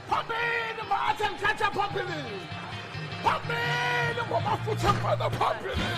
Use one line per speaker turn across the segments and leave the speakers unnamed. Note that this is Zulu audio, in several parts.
Phambili mathi ngithatha phambili. Phambili ngoba futhi ngifana phambili.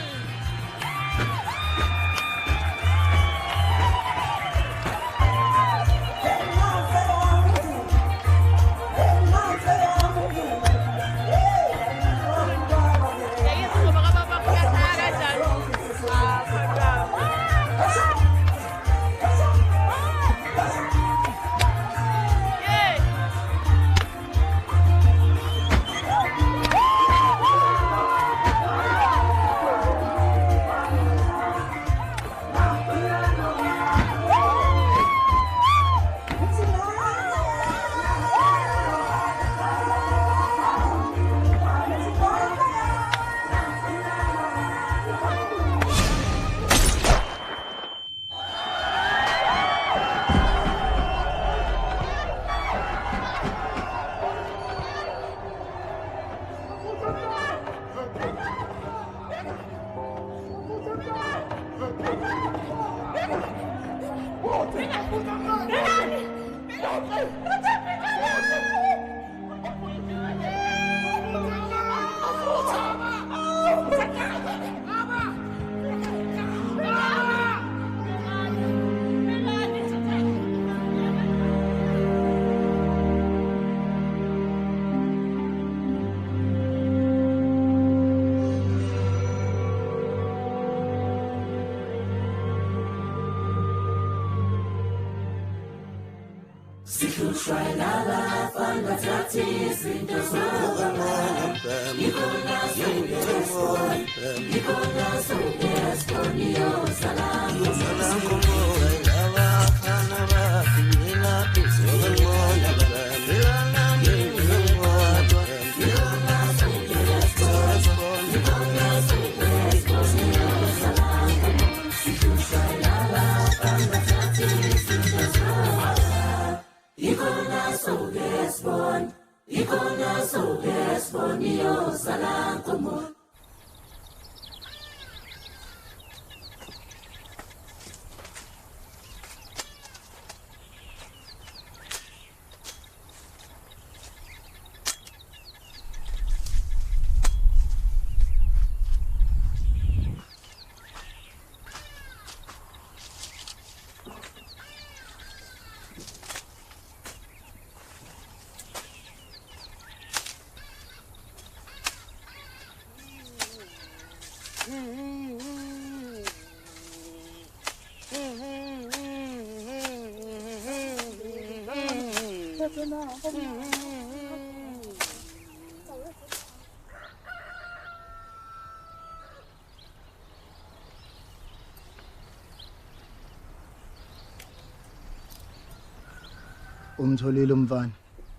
Umtholile umfana.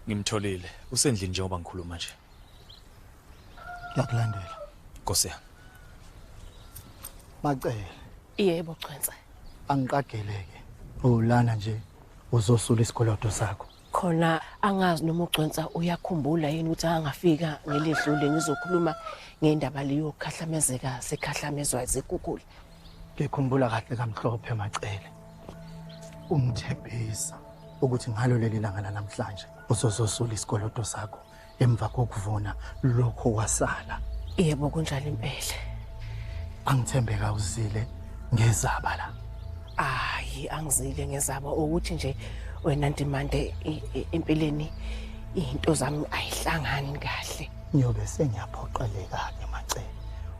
Ngimtholile. Usendlini njengoba ngikhuluma nje.
Ngiyakulandela.
Nkosi yami.
Bacela.
Yebo Gcwensa.
Angiqageleke. Ulana nje uzosula isikolodo sakho.
Khona angazi noma uGcwensa uyakhumbula yini ukuthi angafika ngelidlule ngizokhuluma ngendaba leyo khahlamezeka sekhahlamezwa izikukula.
Ngikhumbula kahle kamhlophe Macele. Ungithembisa ukuthi ngalo leli langa namhlanje uzosula isikolodo sakho emva kokuvuna lokho wasala.
Yebo kunjalo impela.
Angithembeka uzile ngezaba la.
Hayi angizile ngezaba ukuthi nje wena Ntimande empeleni into zami ayihlangani kahle.
Ngiyobe sengiyaphoqeleka ke Macele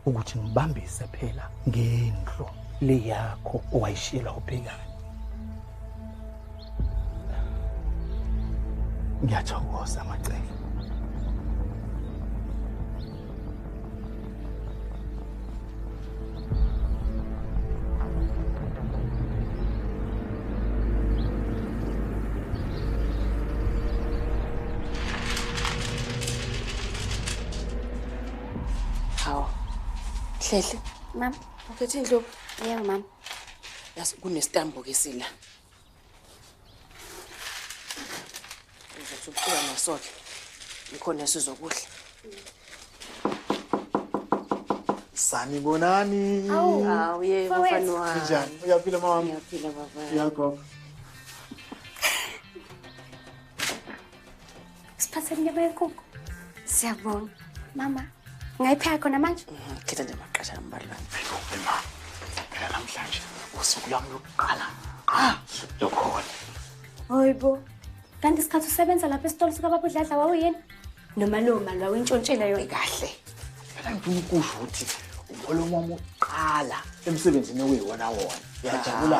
ukuthi ngibambise phela ngendlo le yakho owayishila ubhekana. Ngiyathokoza Macele.
Hlehle.
Mama,
Uphethe indlovu?
yebo mama.
Yasi kunestambo ke sila. Uzothi ubuka nasoke. Ikhona sizokudla.
Sanibonani.
Hawu yebo mfana wami.
Njani? Uyaphila mama?
Ngiyaphila baba.
Yagogo.
Siphathele inyama yenkukhu. Siyabonga. Mama, ngayipheka khona manje?
Khetha nje amaqasha ambalwana.
Ema. Phela namhlanje usuku lami lokuqala. Lokhona.
Hoyibo. Kanti isikhathi usebenza lapha esitolo sikaBaba uDladla wawuyena? Noma lo mali wawintshontshela yona kahle.
Phela ngifuna ukusho ukuthi umholo wami oqala emsebenzini oyiwona wona. Ngiyajabula.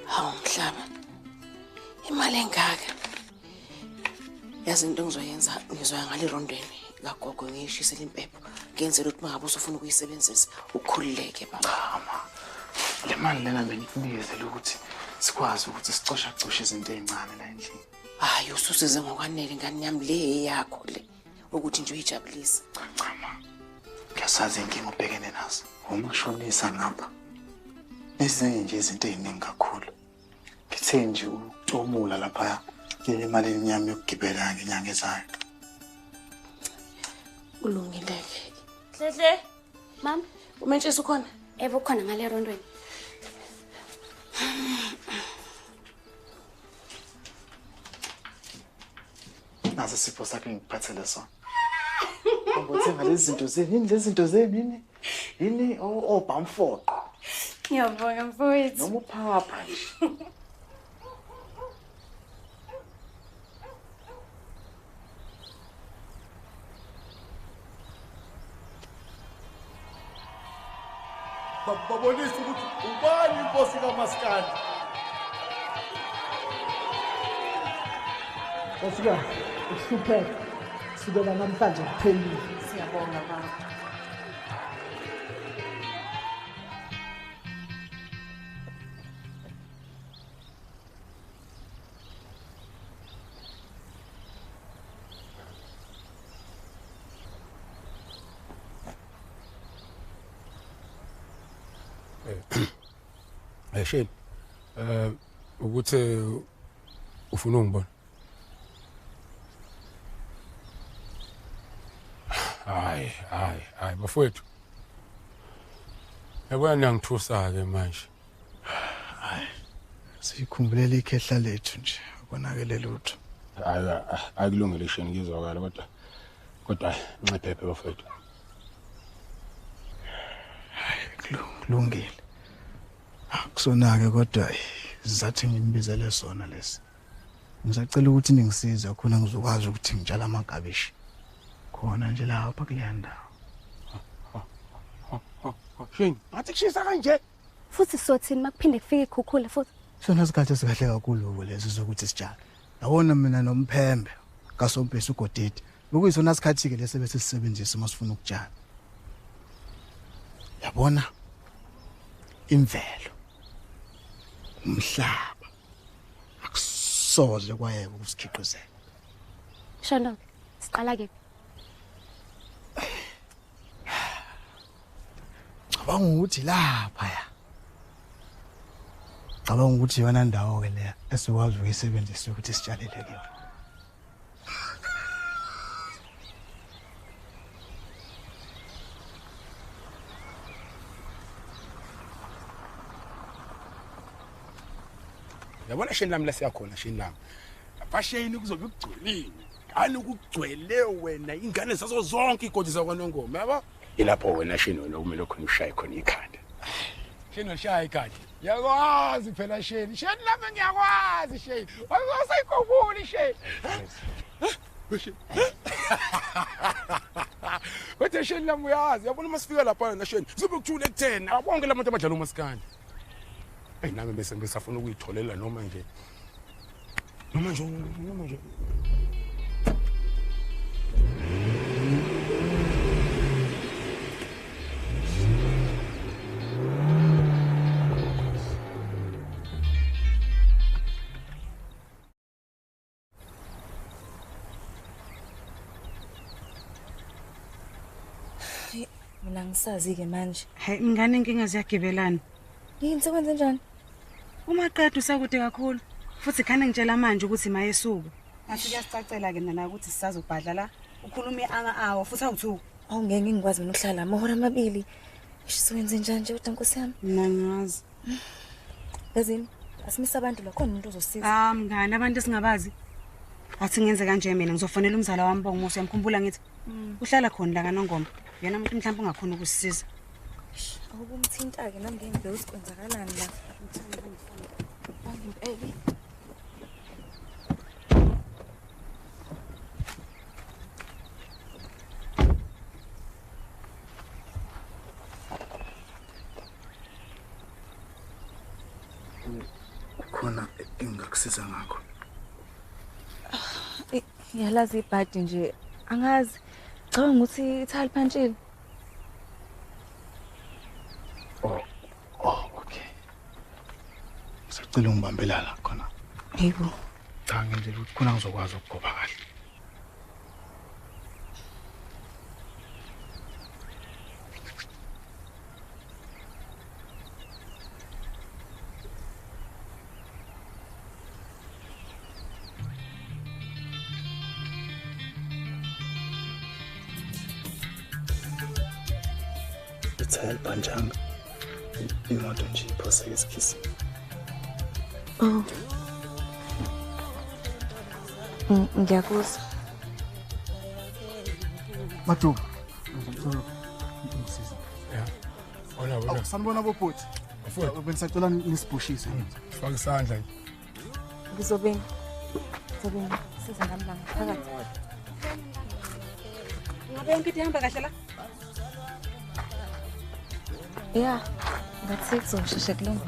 Hawu Mhlaba. Imali engaka. Yazi into engizoyenza ngizoya ngale rondweni kagogo ngiyishisela impepho. Ngenzela ukuthi mangabe usufuna ukuyisebenzisa ukhululeke baba.
Le mali lena benikunizela ukuthi sikwazi ukuthi sicosha izinto ezincane la endlini.
Hayi ususize ngokwanele ngani yami le yakho le ukuthi nje uyijabulise.
Cha. Ngiyasazi inkinga ubhekene nazo. Umashonisa ngapha. Ezinye nje izinto eziningi kakhulu. Ngithe nje utomula lapha le mali enyama yokugibela ngenyanga ezayo.
Ulungileke.
Hle. Mama,
Umentshisi ukhona?
ebo khona ngale rondweni.
Nazo sipho sakhe ngiphathele sona. Ngothenga lezi zinto zeni yini obhamfoqo.
Ngiyabonga mfowethu.
Noma uphapha nje.
Babonisa ukuthi ubani inkosi kaMaskandi.
Osika, usuphethe. Sibona namhlanje kuphelile.
Siyabonga baba.
Shane, ukuthi ufuna ungibona? Hayi bafowethu. Yabona ngiyangithusa ke manje.
Hayi. Sikhumbulele ikhehla lethu nje, konakele lutho.
Akulungile Shane ngizwakala kodwa ncephephe bafowethu.
Kulungile. Akusonake kodwa sizathi ngimbizele sona lesi. Ngisacela ukuthi ningisize khona ngizokwazi ukuthi ngitshala amagabishi. Khona nje lapha kuleya ndawo.
Shane, ngathi kushisa kanje.
Futhi sothini makuphinde kufike ikhukhula futhi.
Sona isikhathi esikahle kakhulu lezi sokuthi sijala. Yabona mina nomphembe kaSompisi uGodidi. Lokuyisona isikhathi ke lesi bese sisebenzisa masifuna ukujala. Yabona imvelo. Umhlaba akusoze kwayeka ukusikhiqizela.
Shono, siqala ke.
Cabanga ukuthi lapha ya. Cabanga ukuthi yona ndawo ke leya esikwazi ukuyisebenzisa ukuthi sitshalele kuyona.
Yabona Shane lami lesiyakhona Shane lami. Apha Shane kuzobe kugcwelile. Kani ukugcwele wena ingane zazo zonke igodi zakwaNongoma, yabo? Ilapho wena Shane wena kumele khona ushaye khona ikhanda. Shane ushaya ikhanda. Yakwazi phela Shane. Shane lami ngiyakwazi Shane. Wasayikhumbuli Shane. Wethe Shane lami uyazi, yabona masifika lapha na Shane. Sibe kuthule ku10. Bonke labantu abadlala umaskandi. Nami bese ngisafuna ukuyitholela noma nje.
Mina ngisazi ke manje.
Hayi ingane inkinga ziyagibelana.
Yini sekwenze njani?
Uma qeda usakude kakhulu futhi khane ngitshela manje ukuthi mayesuku. Athi kuyasicacela ke nana ukuthi sisazobhadla la. ukhuluma anga-hour futhi awu-2.
Awungeke ngikwazi mina ukuhlala amahora amabili. Sizowenze njani nje kodwa Nkosi yami?
Mina ngiyazi.
Yazini, asimisa abantu la khona umuntu ozosiza.
Mngani abantu esingabazi. Athi ngenze kanje mina ngizofonela umzala wami Bongomusa yamkhumbula ngithi uhlala khona la kaNongoma. Yena umuntu mhlawumbe ungakhona ukusisiza.
Awukumthinta ke nami ngeke usikwenzakalani la. Bangimpeli.
Khona engakusiza ngakho.
Ngiyalazi ibhadi nje. Angazi. Cabanga ukuthi ithali phantshile.
Okay. Sicela ungibambela la khona.
Yebo.
Cha ngendlela ukuthi khona ngizokwazi ukugoba kahle. Ithayel panjanga. Imoto nje iphoseke isikhisi.
Ngiyakuzwa.
Matu.
Ona.
Sanibona bobhuti.
Mfowethu,
bengisacela nisibhushise.
faka isandla nje.
Ngizobeni. Siza nami la phakathi.
Ngabe yonke into ihamba kahle la?
Yeah. Ngathi kuzosheshe kulunga.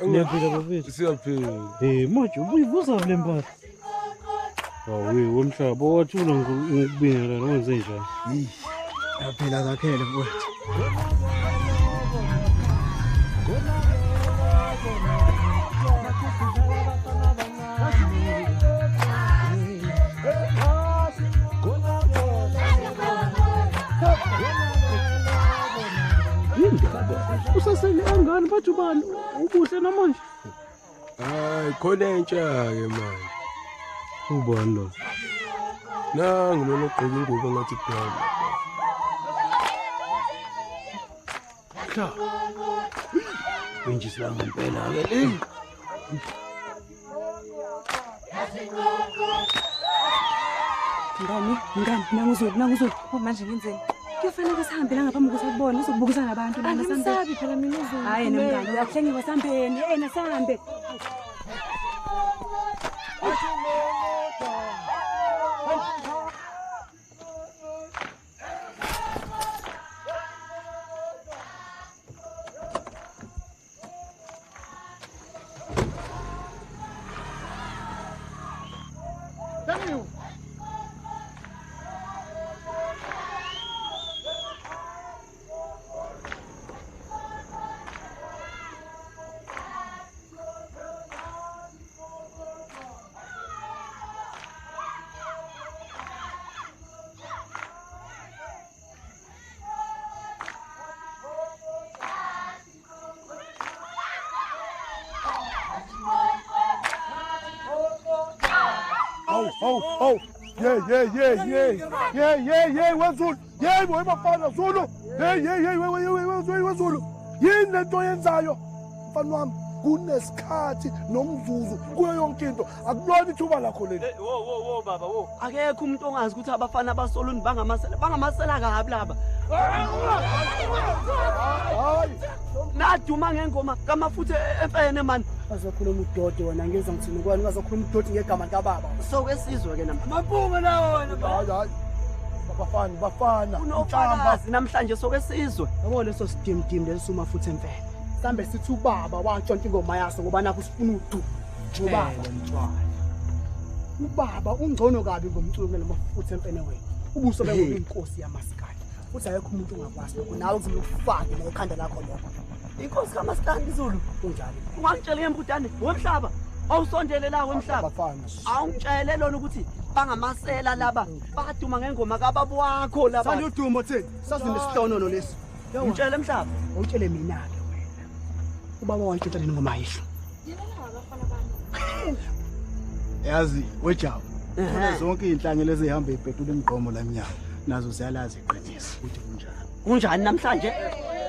Niyaphila bafethu.
Siyaphila.
Manje ubuyivuza le mpahla. Hawe womhlaba wathula ngokubingelela nokwenze njani?
Yaphela zakhele mfowethu.
Usasele angani bathu bani ubuhle namanje?
Hayi khona entsha-ke manje.
Ubani lo?
Nangu lona ogqoke ingubo ngathi brown.
Cha. Benjisilanga impela ke le.
Ngani, nanguzulu.
Manje ngenzeni?
Kufanele sihambe la ngaphambi kokuthi akubone uzokubukisa nabantu nami
Angisabi phela mina uzulu.
Hayi nemngani uyakuhlengiwe sambeni. Nasambe.
Hey, wezulu. Hey, boy bafana Zulu. Hey, wezulu. Yini lento yenzayo? Mfana wami, kunesikhathi nomzuzu kuyo yonke into. Akubona ithuba lakho leli.
Wo baba wo. Akekho umuntu ongazi ukuthi abafana basoluni bangamasela kabi laba.
Hayi.
Naduma ngengoma kamafuthe emfene man.
Azokhuluma uDodi wena ngeza ngithini kwani azokhuluma uDodi ngegama likababa.
So kwesizwe ke nama. Maphuma nawo wena.
Hayi. Bafana.
Unofakazi namhlanje so kwesizwe.
Yabo leso sidimdim lesuma futhi emfene. Sambe sithi ubaba wantshontsha ingoma yaso ngoba nakho sifuna udu. Ubaba mntwana. Ubaba ungcono kabi ngomculo ngemafuthe emfene wena. Ubuso bengona inkosi yamasikati. Uthi ayekho umuntu ongakwazi lokho nawe uzime ufake la ekhanda lakho lokho.
Inkosi kaMasikandi Zulu
Kunjani?
ungangitshela ngemputane wemhlaba awusondele la wemhlaba
Bafana.
awungitshele lona ukuthi bangamasela laba baduma ngengoma kababa wakho laba
Sanda udumo thini? Sazinde sihlonolo lesi.
ngitshele emhlaba
Ungitshele mina ke wena. Ubaba wantshontsha leni ngoma yisho.
Yazi wejawu. Khona zonke izinhlangano ezihamba ibhedula imigqomo la emnyango nazo ziyalazi iqiniso ukuthi kunjani.
kunjani namhlanje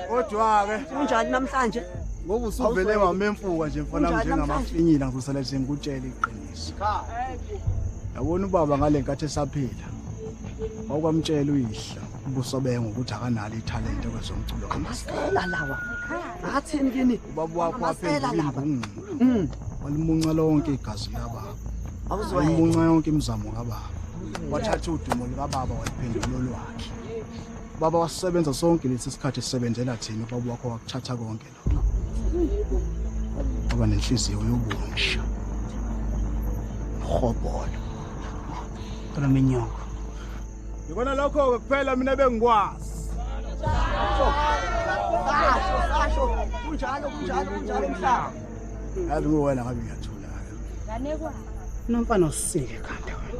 Kodwa ke
kunjani namhlanje
ngoba usuvele ngamemfuka nje mfana njengamafinyila ngizosala nje ngikutshela iqiniso. Yabona ubaba ngale nkathi esaphila. Wakwamtshela uyihla ubusobenga ukuthi akanalo italent kwezomculo kaMasikandi.
lawa athini kini
Ubaba wakho waphendula imbungu. Walimunca lonke igazi lababa.
awuzwe
Walimunca yonke imizamo kababa. Wathatha udumo likababa waliphendula olwakhe. Baba wasebenza sonke lesi sikhathi sisebenzela thina ubaba wakho wakuthatha konke lokho. Baba nenhliziyo yobunsha. Khobolo.
Kana minyoko.
Yikona lokho kuphela mina bengikwazi.
asho kunjalo umhlaba
Yazi wena ngabe ngiyathula.
Nganekwa.
Nomfana usile ekhanda wena.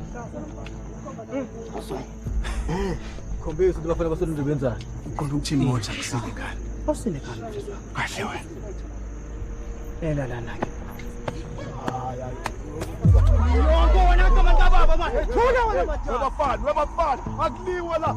khombisa ukuthi bafana basolunje benzani
Ukhona ukuthini moja kusile ekhanda.
Usile ekhanda.
Kahle wena.
Ela lana ke.
Webafana. Akuliwe la.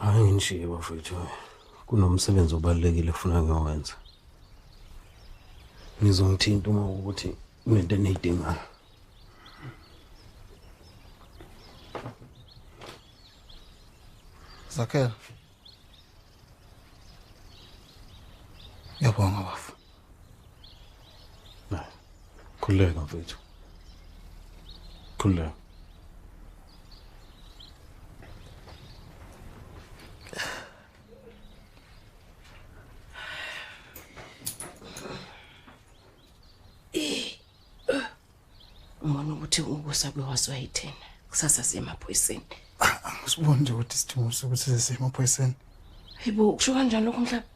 Angishiye bafethu. Kunomsebenzi obalekile ufuna ngiwenza. Ngizongithinta uma ukuthi unento enidingayo.
Zakhela. Yabonga bafu.
Khuleka mfethu. Khuleka.
Ngibona ukuthi ukusabe waswayithena kusasa semaphoyiseni.
Usibone nje ukuthi sidinga ukuthi sisemaphoyiseni.
Hayibo kusho kanjani lokho Mhlaba?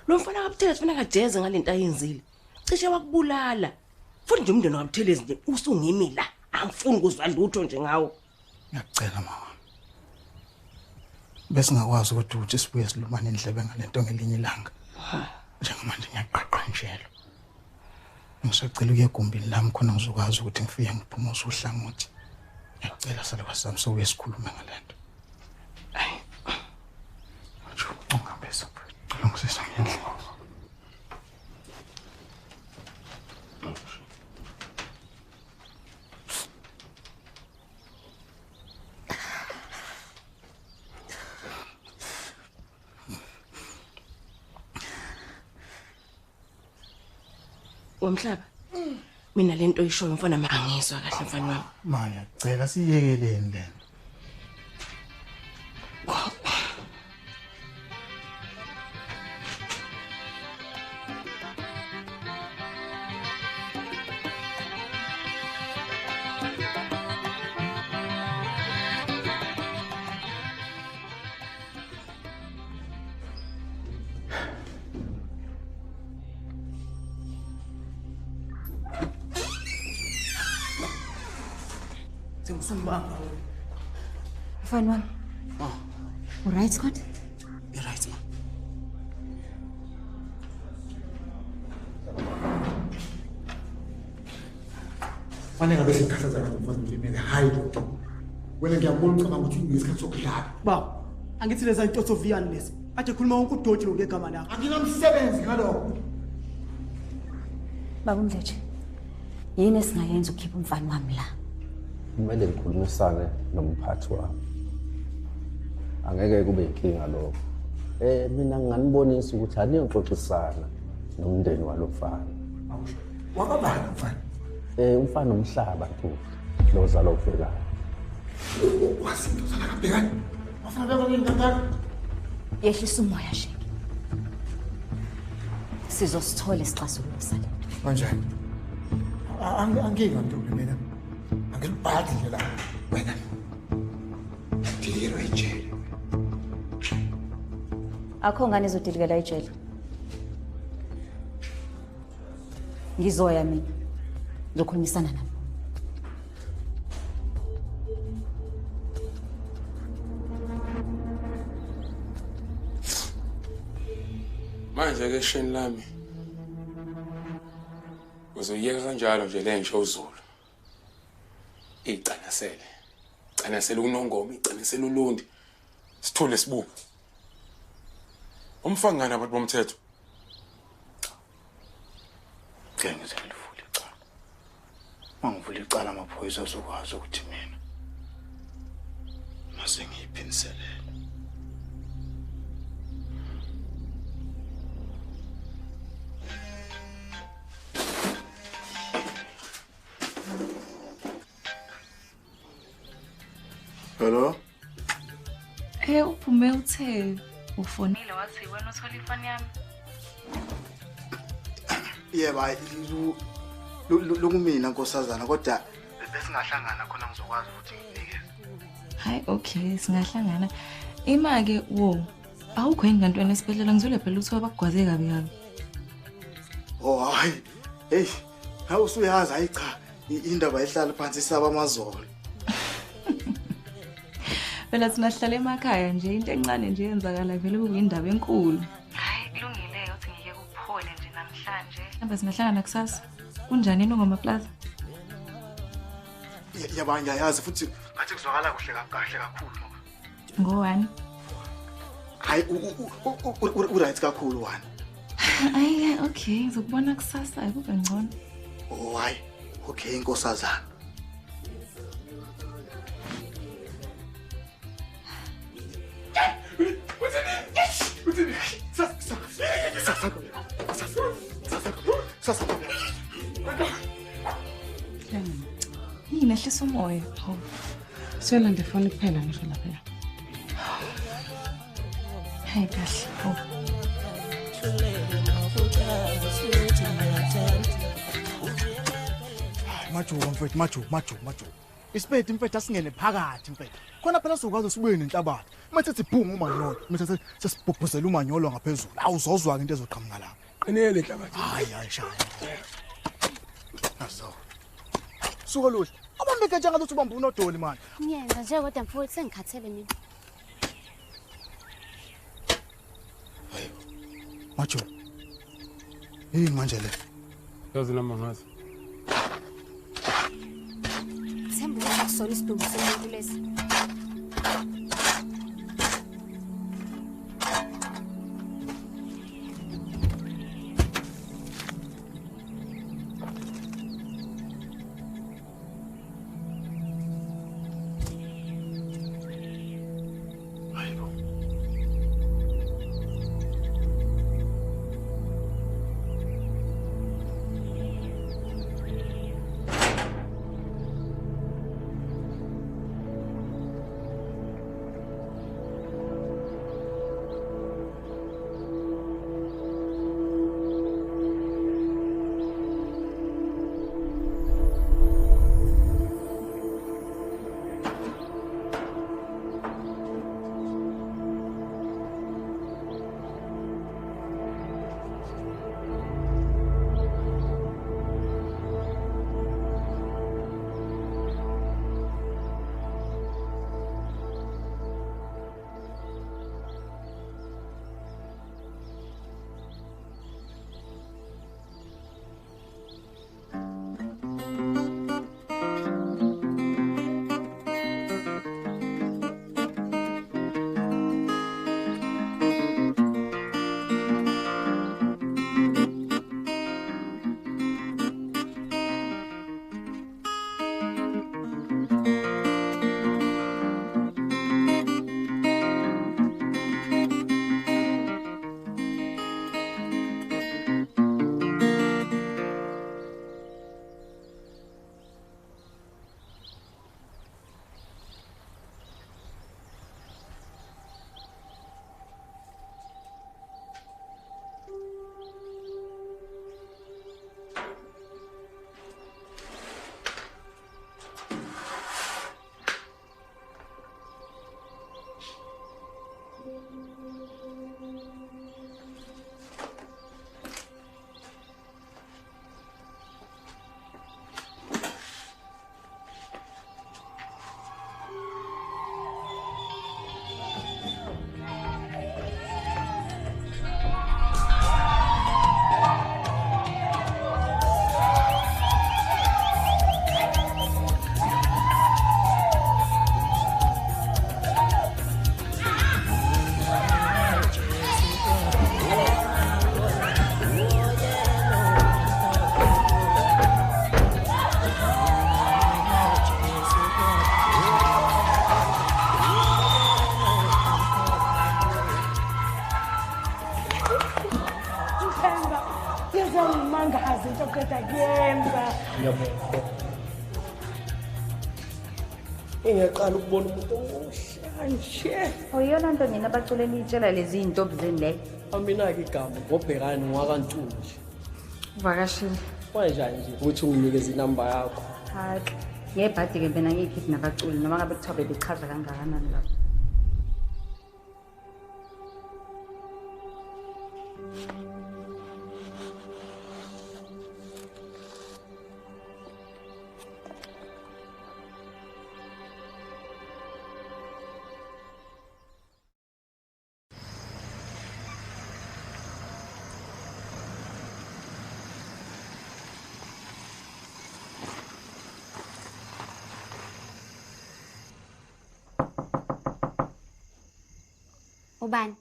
Lo mfana kaButhelezi ufuna kajeze ngalento ayenzile. Cishe wakubulala. Futhi nje umndeni kaButhelezi nje usungimi la. Angifuni ukuzwa lutho nje ngawo.
Ngiyacela mama. Bese ngakwazi ukuthi sibuye silumane indlebe ngalento ngelinye ilanga. Njengamanje ngiyaqaqanjela. Ngisacela ukuye egumbini lami khona ngizokwazi ukuthi ngifike ngiphumuze uhlangothi. Ngiyacela sala kwasami sokuye sikhulume ngalento. Hayi. Ajo ungabesa. Ngicela ngisisa ngendlela.
Wamhlaba. Mina lento ishoyo mfana angizwa kahle mfana wami.
Maya, cela siyekeleni lento.
Sembanga.
Mfana wami. Alright Scott?
Right ma.
Fanele ngabe sikhathazana ngomfana ulimele hayi. Wena ngiyabona ucabanga ukuthi ngesikhathi sokudlala.
Baba, angithi leza into soviyani lesi. Athi khuluma wonke uDoji lo ngegama lakho.
Anginamsebenzi ngalokho.
Baba Mdletshe. Yini esingayenza ukukhipha umfana wami la?
Kumele ngikhulumisane nomphathi wami. Angeke kube inkinga lokho. Mina nginganibonisa ukuthi aniyoxoxisana nomndeni walofana.
Wakabani mfana?
Umfana umhlaba tu. Lozalo ufikayo.
Wasinto sana kabhekani. Wafana beka ngingangani?
Yehlisa umoya sheke. Sizosithola isixazululo sale.
Kanjani? Anginga ntombi mina. Angilibhadi nje la. Wena. Diliro ejele.
Akho ngane izodilikela ejele. Ngizoya mina. Ngizokhulumisana nabo.
Manje ke sheni lami. Uzoyeka kanjalo nje lentsha uZulu. Icanasele. Canasele unongoma, icanasele uLundi. Sithule sibuke. Umfangana abantu bomthetho.
Ngeke ngizilivule icala. Mangivula icala amaphoyisa azokwazi ukuthi mina mase ngiyiphindiselele. Hello?
Uphume uthe ufonile wathi wena uthola ifoni yami.
Yebo lokumina nkosazana kodwa besingahlangana khona ngizokwazi ukuthi nginikeze.
Hayi okay singahlangana. Ima ke wo awukho engantweni esibhedlela ngizole phela uthiwa bakugwaze kabi kabi.
Oh hayi. Hey, hawu usuyazi hayi cha indaba ehlala phansi isaba amazolo.
Phela sinahlala emakhaya nje into encane nje yenzakala vele kuyindaba enkulu. Hayi kulungile uthi ngike kuphole nje namhlanje. Hamba singahlangana kusasa. Kunjani iNongoma Plaza?
Yaba ngiyazi futhi ngathi kuzwakala kuhle kakhulu.
Ngo1.
Hayi uright kakhulu wani.
Hayi okay ngizokubona kusasa kube ngcono.
Oh hayi okay inkosazana.
nehlisa umoya.
Hawu. Swela ndifuna kuphela ngisho lapha.
Hayi kahle. Hawu.
Majuba mfethu, majuba. Isipedi mfethu asingene phakathi mfethu. Khona phela sokwazi sibuye nenhlabathi. Mase sibhunga umanyolo, mase sesibhubhuzela umanyolo ngaphezulu. Awuzozwa into ezoqhamuka lapha.
Qinele inhlabathi.
Hayi shaya. Aso. Suka luhle. Abantu bekanje ngathi ubamba unodoli manje.
Ngiyenza nje kodwa mfowethu sengikhathele mina.
Majuba. Hey manje le.
Yazi noma ngazi.
Sembu ukusola isidumbu somuntu lesi.
Mangazi into oqeda kuyenza.
Ngiyabonga. Engiyaqala ukubona umuntu omuhle nje.
Oyona nto nina abaculeni itshela lezi intombi zeni le.
Amina ke igama ngobhekani ngwakantunji.
Vakashile.
Kanjani nje uthi unginikeze inamba yakho?
Hayi. Ngebhadi ke mina ngiyikhiphi nabaculi noma ngabe kuthiwa bebechaza kangakanani lapho.
Ubani?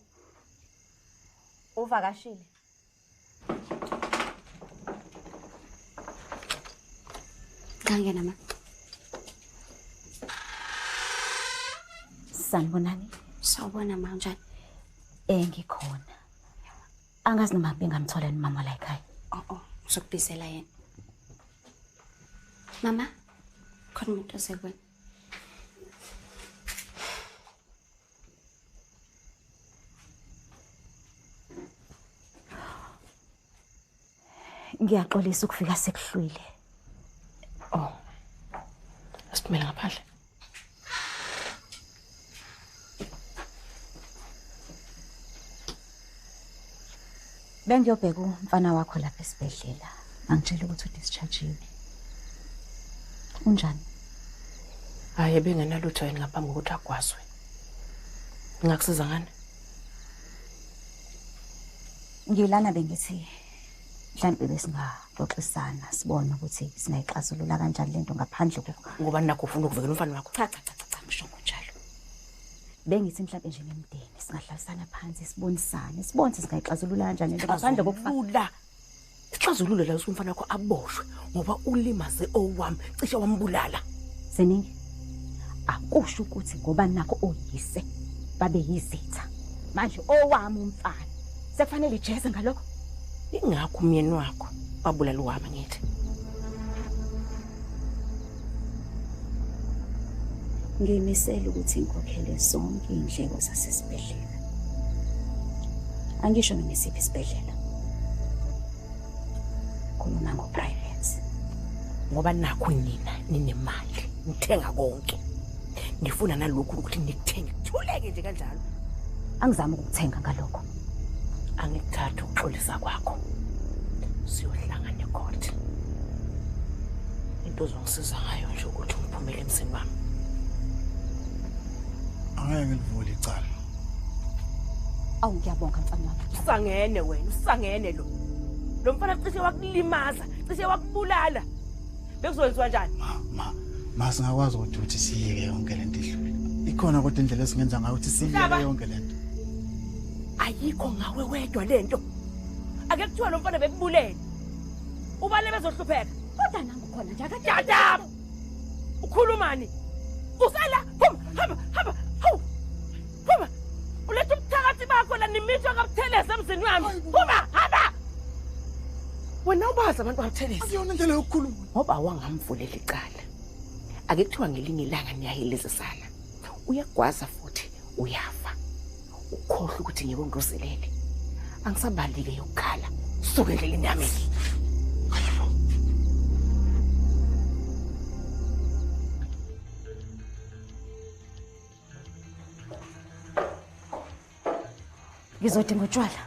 Uvakashile.
Ngangena ma.
Sanibonani.
Sawubona ma njani?
Ngikhona. Angazi noma bengamthola umama la ekhaya.
Uzokubizela yena. Mama? Khona umuntu osekwena.
Ngiyaxolisa ukufika sekuhlwile.
Oh. Asiphumele ngaphandle.
Bengiyobheka umfana wakho lapha esibhedlela. Angitshela ukuthi udischargewe. Unjani?
Hayi bengenalutho yini ngaphambi kokuthi agwazwe. Ngakusiza ngani?
Ngilana bengithi mhlambe besingaxoxisana sibone ukuthi singayixazulula kanjani lento ngaphandle
ngoba nakho ufuna ukuvikela umfana wakho.
Cha ngisho njalo. Bengithi mhlambe nje nemndeni singahlalisana phansi sibonisane sibone singayixazulula kanjani lento ngaphandle kokufuna.
Ixazululo la umfana wakho aboshwe ngoba ulimaze owami cishe wambulala.
Seningi akusho ukuthi ngoba nakho oyise babe yizitha. Manje owami umfana sekufanele ijeze ngalokho.
Ingakho umyeni wakho wabulala uwami ngithi.
Ngimisela ukuthi ngikhokhele zonke indleko zasesibhedlela. Angisho noma isiphi isibhedlela. Khuluma ngo-private.
Ngoba nakho nina ninemali, nithenga konke. Ngifuna nalokho ukuthi nikuthenge kuthuleke nje kanjalo.
Angizama ukuthenga ngalokho.
Angikuthatha ukuxolisa kwakho. Siyohlangana ecourt. Into ozongisiza ngayo nje ukuthi ngiphumele emsini wami.
Angeke ngilivule icala.
Awu ngiyabonga mfana wami.
Usangene wena, usangene lo. Lo mfana cishe wakulimaza, cishe wakubulala. Bekuzokwenziwa kanjani?
Ma singakwazi ukuthi siyeke yonke lento idlule. Ikhona kodwa indlela esingenza ngayo ukuthi siyeke yonke lento.
Ayikho ngawe wedwa lento. Ake kuthiwa lo mfana bekubulele. Ubale bezohlupheka.
Kodwa nangu khona nje
akajada. Ukhulumani? Usala, hamba. Hawu. Hamba. Ulethe ubuthakathi bakho la nimitho ngabutheleza emzini wami. Hamba. Wena ubazi abantu abutheleza.
Akuyona indlela yokukhuluma.
Ngoba wangamvulela icala. Ake kuthiwa ngelinye ilanga niyayelezisana. Uyagwaza futhi uyafa. Ukhohle ukuthi ngibongozelele. Angisabalike yokukhala. Suke endleleni yami.
Ngizodinga utshwala.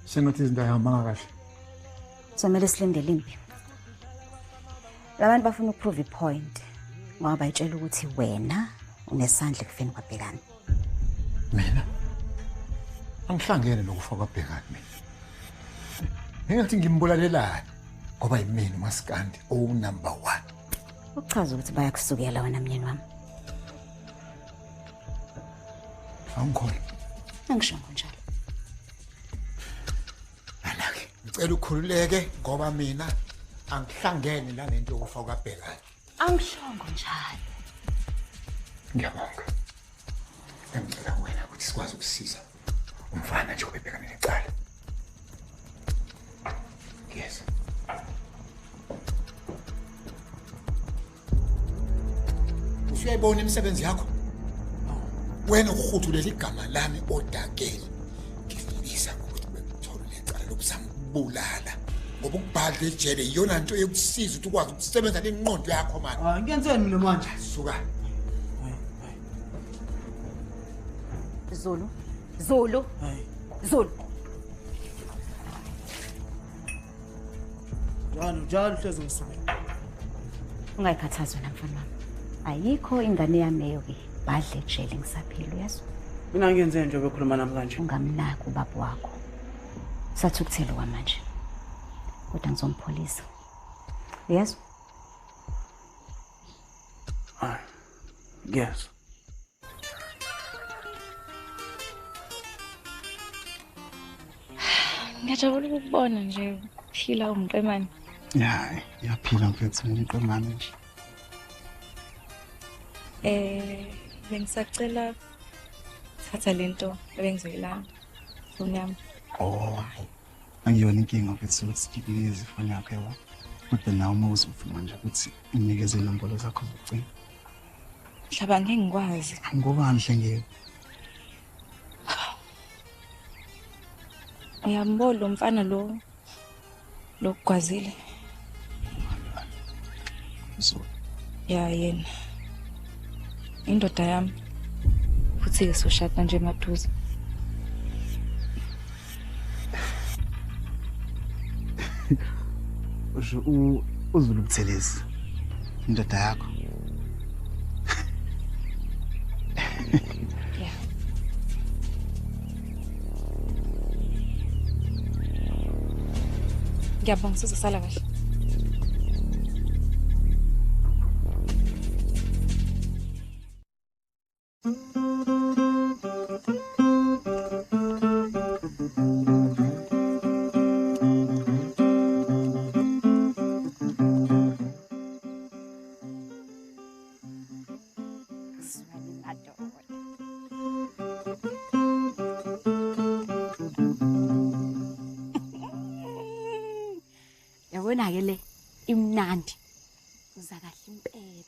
Sengathi izinto ayihambanga kahle.
Somele silindele impi. Labantu bafuna ukuprove ipoint. Ngoba bayitshela ukuthi wena unesandla ekufeni kwaBhekani.
Mina angihlangene nokufa kwaBhekani mina. Ngingathi ngimbulalelani ngoba yimina uMaskandi number 1.
Ukuchaza ukuthi bayakusukela wena myeni wami.
Angikho.
Angisho njalo.
Anake, ngicela ukhululeke ngoba mina angihlangene la nento yokufa kwaBhekani.
Angishongo njalo.
Ngiyabonga. Ngicela wena ukuthi sikwazi ukusiza umfana nje obebhekane necala. Yes. Usuyayibona imisebenzi yakho? Wena ukhuthulele igama lami odakeni. Ngifisa ukuthi bekuthola lecala lokuzambulala. Ngoba ukubhadla ejele iyona into yokusiza ukuthi ukwazi ukusebenza lenqondo yakho manje.
Hayi ngiyenzeni mina manje?
Suka.
Zulu.
Njalo hleze ngisuke.
Ungayikhathazi wena mfana wami. Ayikho ingane yami eyoke badle ejele ngisaphila uyazwa.
Mina ngiyenzeni nje bekhuluma nami kanje?
Ungamnaki ubaba wakho. Sathi ukuthela kwamanje. Kodwa ngizompholisa. Uyazwa?
Yes.
Ngiyajabula ukubona nje uphila umqemane.
Ya, yaphila mfethu ngiqemane nje.
Bengisacela thatha lento ebengizoyilanda. Foni yami.
Oh, angiyona inkinga mfethu ukuthi sikhiphe izifoni yakho yabo. Kodwa nawe uma uzofuna nje ukuthi unikeze inombolo zakho zocingo.
Mhlaba ngeke ngikwazi.
Ngobani hle ngeke?
Uyambona lo mfana lo lokugwazile.
So.
Ya yena. Indoda yami. Futhi ke soshada nje maduze.
Uzulu Buthelezi. Indoda yakho.
Yeah. Ngiyabonga sizosala kahle.
Yabona ke le imnandi. Uza kahle impela.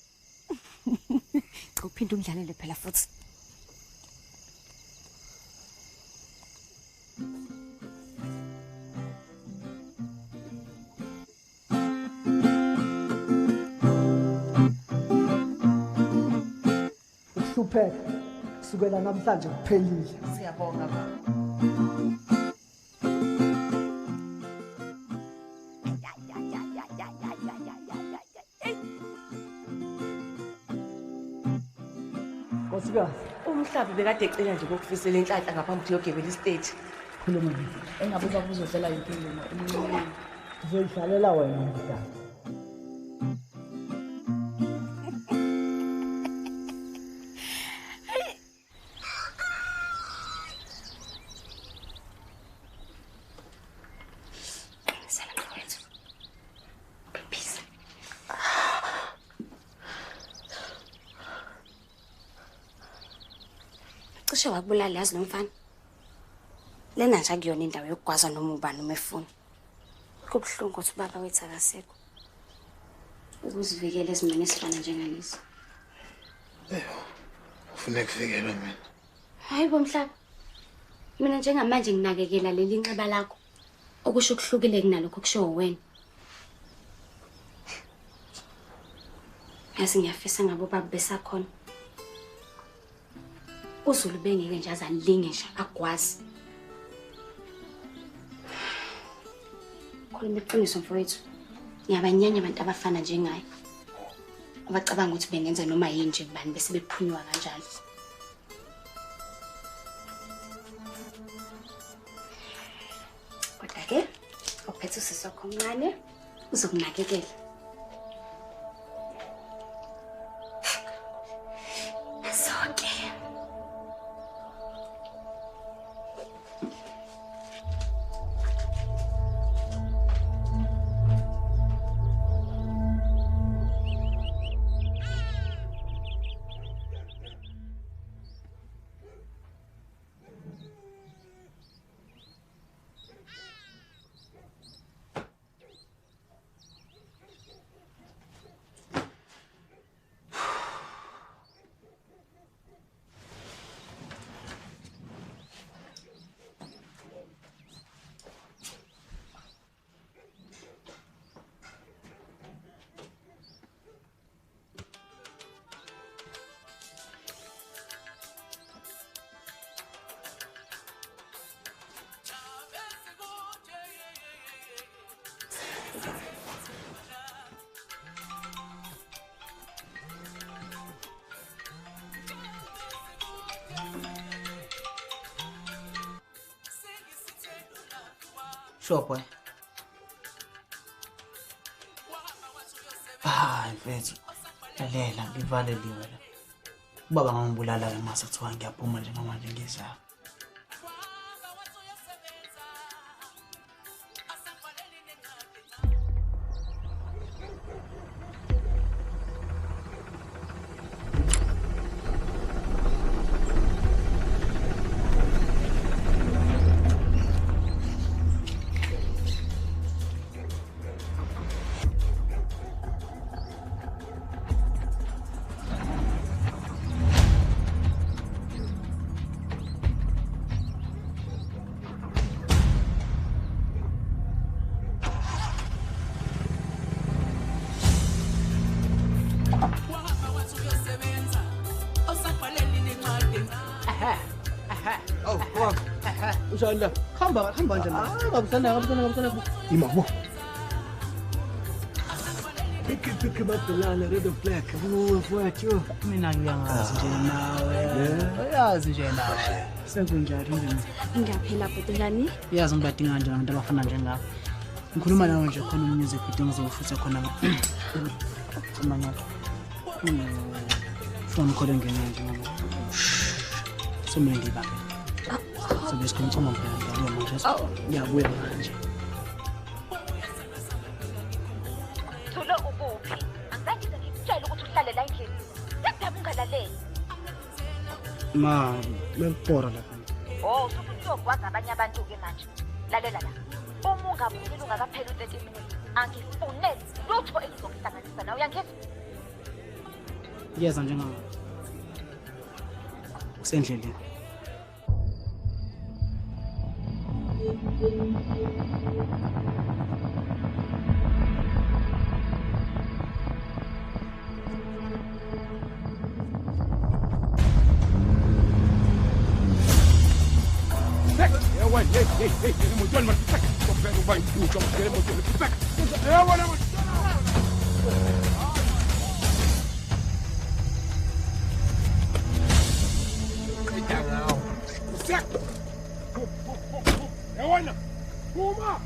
Cha uphinde ungidlalele phela futhi.
Ukuhlupheka kusukela namhlanje kuphelile.
Siyabonga baba.
Nkosikazi,
Umhlabi bekade ecela nje kokufisela inhlanhla ngaphambi ukuthi yogebela istage.
khuluma ngithi.
Engabe ubaba uzodlala impilo emncane.
Uzoyidlalela wena mdala.
Cishe wakubulala yazi nomfana. Lena nje akuyona indawo yokugwaza noma ubani uma efuna. Kubuhlungu ukuthi ubaba wethu akasekho. Ukuzivikela ezimeni esifana njengalezi.
Ufuna kuvikelwa mina.
Hayi bo Mhlaba. Mina njengamanje nginakekela leli nxeba lakho. Okusho ukuhlukile kunalokho kusho wena. Yazi ngiyafisa ngabo baba besakhona. Uzulu bengeke nje azalinge nje agwazi. Khuluma iqiniso mfowethu. Ngiyabanyanya abantu abafana njengaye. Abacabanga ukuthi bengenza noma yini nje kubani bese bephunywa kanjalo. Kodwa ke ophethe usisokho omncane uzokunakekela. Sonke.
Sure boy. Mfethu. Lalela ngivaleliwe la. Ubaba ngangibulala mase kuthiwa ngiyaphuma nje ngamanje ngizaya.
Ushanda. Hamba nje. Ngabusana. Imabo. Pick Barcelona red of black. Mfowethu.
Mina ngiyangazi nje nawe. Uyazi nje nawe. Sekunjani nje?
Ngiyaphila bhuti njani?
Uyazi ngibadinga nje abantu abafana njengakho. Ngikhuluma nawe nje khona umusic video ngizowufutha khona. Amanyaka. Phone call ngene nje mama. Somele ngibambe. Sobe sikhuluma phela manje. Ngiyabuya manje.
Thula ubuphi? Angizange ngikutshela ukuthi uhlale la endlini. Yakudaba ungalaleli.
Ma, ngempora lapha.
Oh, ufuna ukuyogwaza abanye abantu ke manje. Lalela la. Uma ungabuyela ungakapheli u30 minutes, angifunele lutho engizokuhlanganisa nawe. Uyangizwa?
Yeza njengami. Usendleleni.
Hey, motoni masifaka. Kopela uba ibuka ngele motoni masifaka. Wena Wena. Kuma.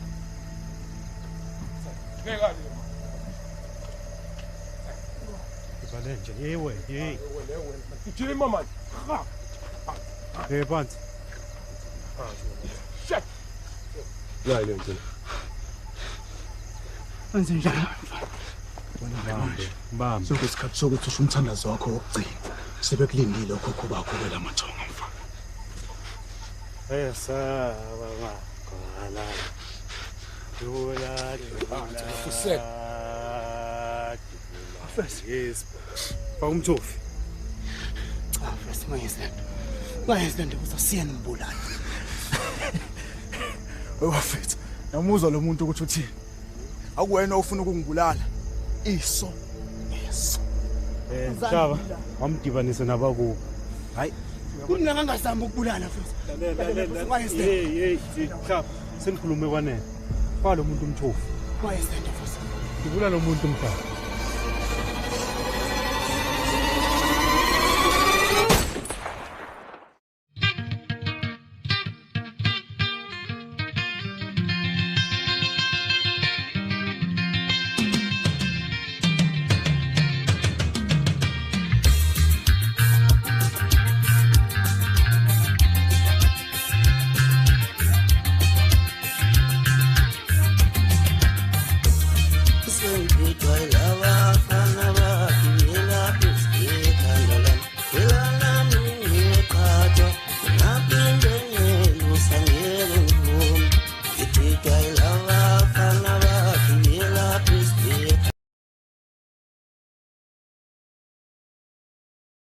Ngeka nje.
Ivalenje, yewe.
Ujima man.
Hey, phansi.
Shit. Ya ile nje.
Wenze njani?
Bam.
Sokusikhathi sokuthi usho umthandazo wakho wokugcina. Sebekulindile okhokho bakho kwela mathongo mfana.
Esaba makhala. Dula.
Kusek.
Afese.
Yes. Bawumthofi.
Afese mayizenda uzasiyana umbulala. Wafethu, namuzwa lo muntu ukuthi uthini. Akuwena ofuna ukungibulala. Iso. Yes.
Shaba, wamdibanisa nabakubo.
Hayi. Kumna ngangazama ukubulala futhi.
Hey, Shaba, senikhulume kwanele. Kwalo muntu umthofi.
Wayesenda futhi.
Ngibulala umuntu umfana.